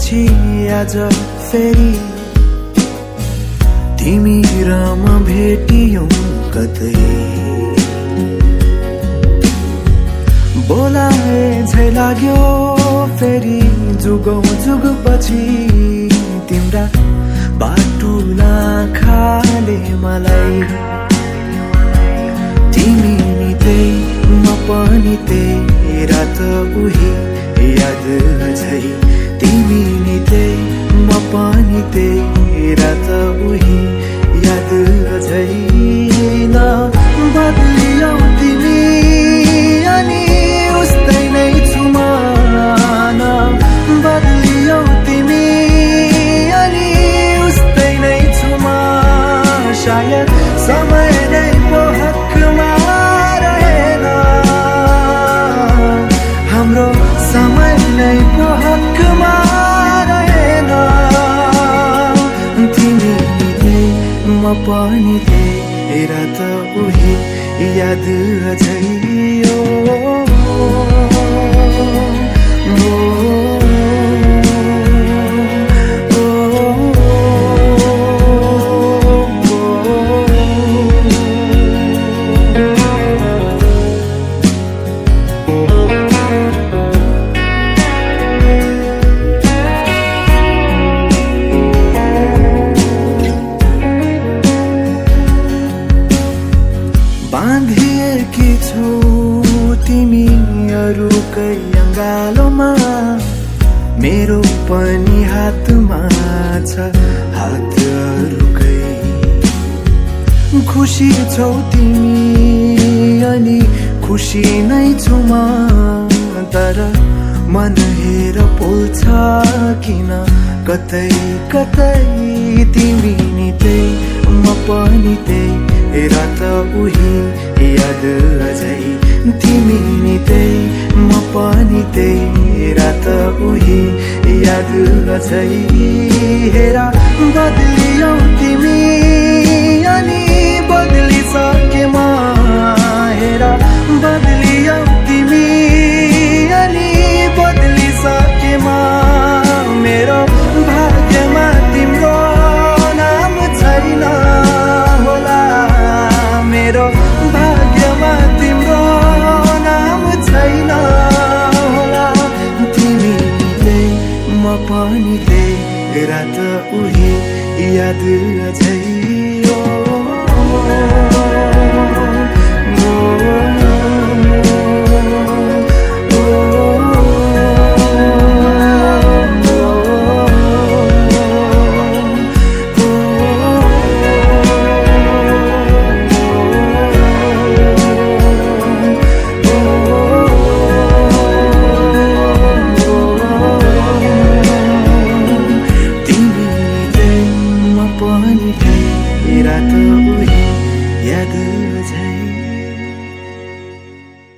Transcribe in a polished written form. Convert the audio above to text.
पछि आज फेरि तिमी र म भेटियौं कतै। बोलाए झै लाग्यो फेरि जुगौं जुग पछि तिम्रा बाटुला खाले मलाई। तिमी नि त्यही म पनि त्यही रात उही याद अझै। तिमी नि त्यही म पनि त्यही रात उही याद अझै। न बदलियौ तिमी अनि उस्तै नै छु म। न बदलियौ तिमी अनि उस्तै नै छु म। सायद समय नै पो हकमा रहेन, हाम्रो समय नै पो हकमा रहेन। तिमी नि त्यही म पनि त्यही रात उही याद अझै। बाँधिएकी छौ तिमी अरूकै अङ्गालोमा, मेरो पनि हातमा छ हात अरूकै। खुसी छौ तिमी अनि खुसी नै छु म, तर मन हेर पोल्छ किन कतै कतै। तिमी नि त्यही म पनि त्यही रात उही याद अझै। तिमी नि त्यही म पनि त्यही रात उही याद अझै। हेरा बदलियौ तिमी अनि बदलिसके म। हेरा बदलियौ तिमी अनि बदलिसके म। मेरो भाग्यमा तिम्रो नाम छैन होला, मेरो भाग्यमा तिम्रो नाम छैन होला। तिमी त्यही म पनि त्यही रात उही याद अझै।